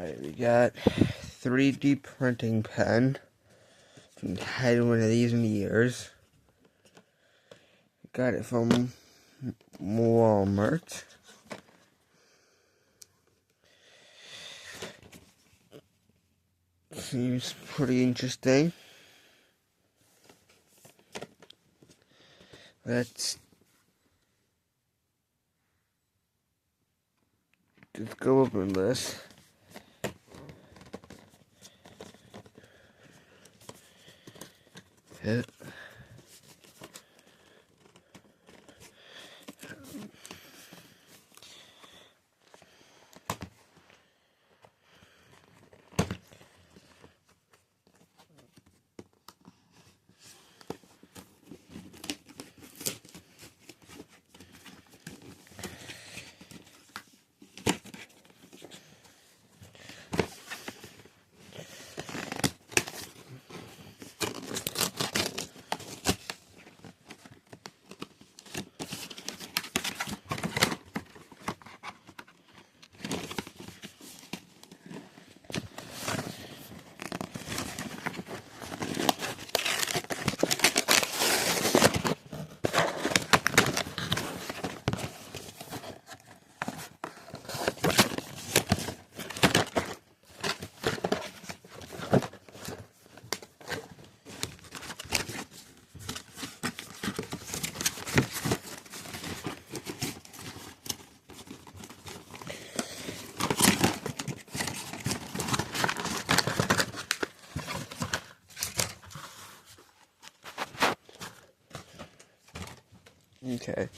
Alright, we got 3D printing pen. Haven't had one of these in years. Got it from Walmart. Seems pretty interesting. Let's just go open this. Hit. Okay,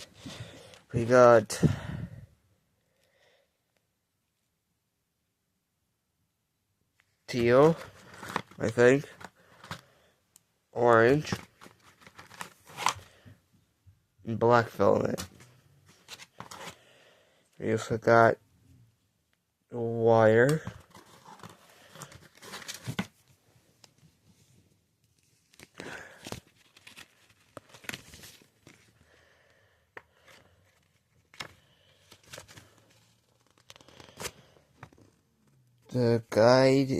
we got teal, I think, orange, and black filament. We also got wire, the guide,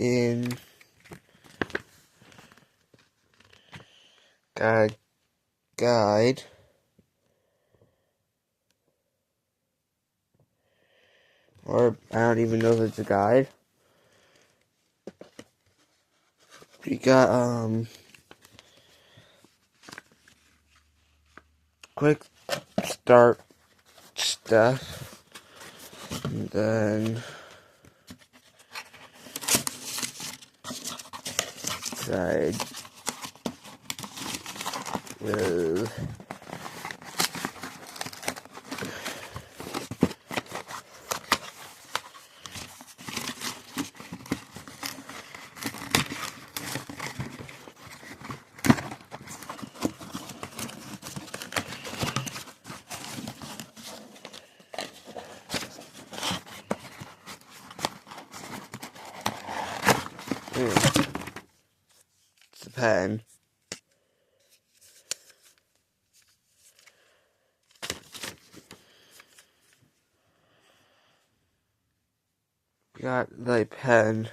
or I don't even know if it's a guide. We got quick start stuff, and then guide with it's a pen. Got the pen.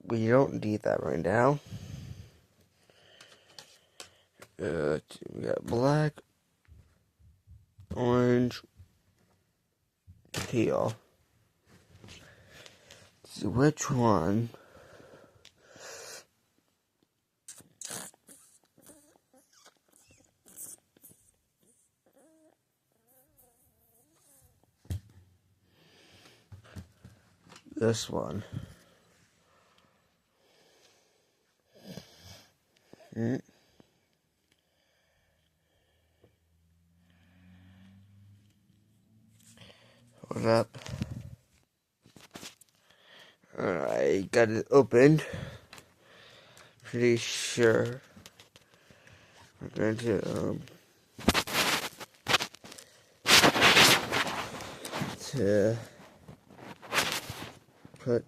We don't need that right now. We got black, orange, teal. Let's see which one. This one. Hold up. Alright, got it opened. Pretty sure we're going to to put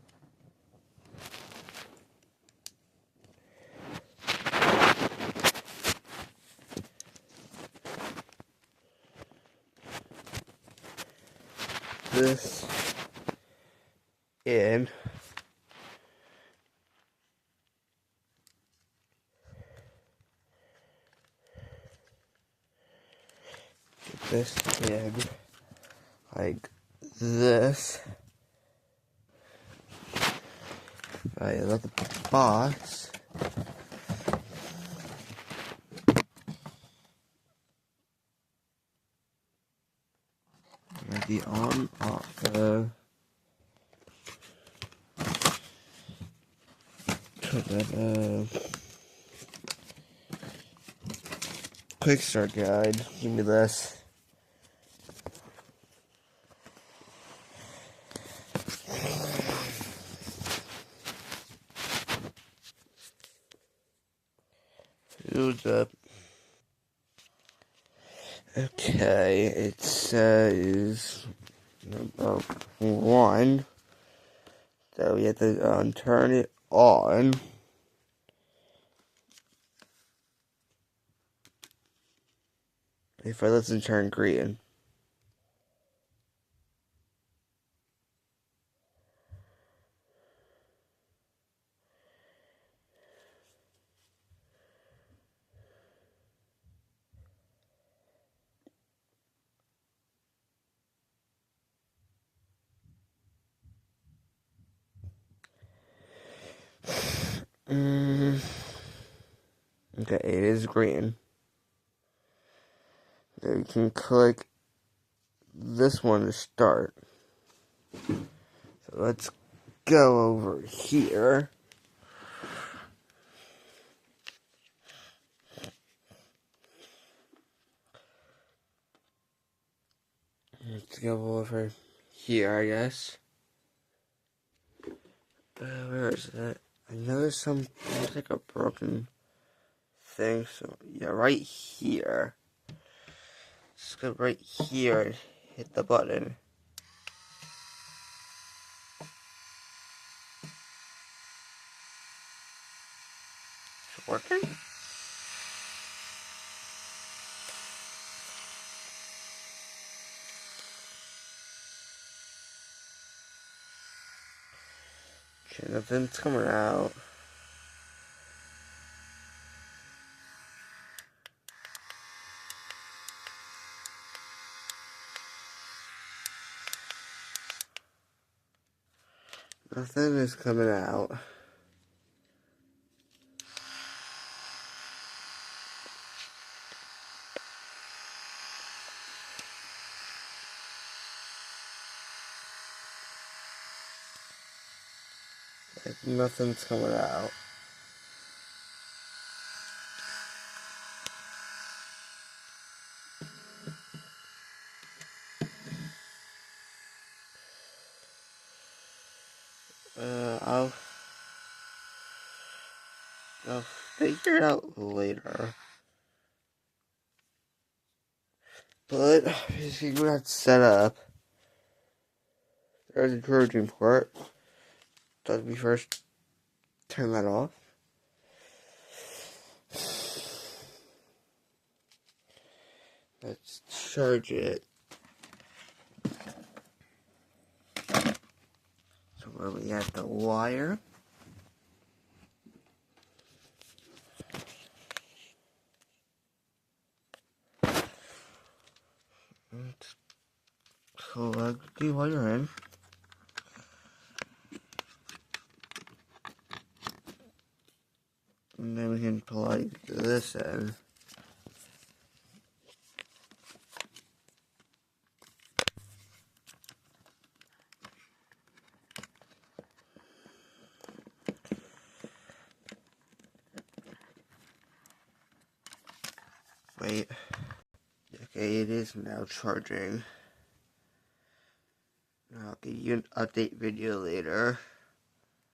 this in. Get this in like this. I let the box like the on off quick start guide. Give me this. Who's up? Okay, it says number 1. So we have to turn it on. If I listen, turn green. Okay, it is green. Then you can click this one to start. So let's go over here. Let's go over here, I guess. Where is it? I know there's like a broken thing. So yeah, right here. Just go right here and hit the button. Is it working? Okay, nothing's coming out. Nothing is coming out. Nothing's coming out. I'll figure it out later. But basically, we have to set up. There's a charging port. So let me first turn that off. Let's charge it. So where we have the wire. Let's plug the wire in. And then we can plug this in. Wait. Okay, it is now charging. I'll give you an update video later.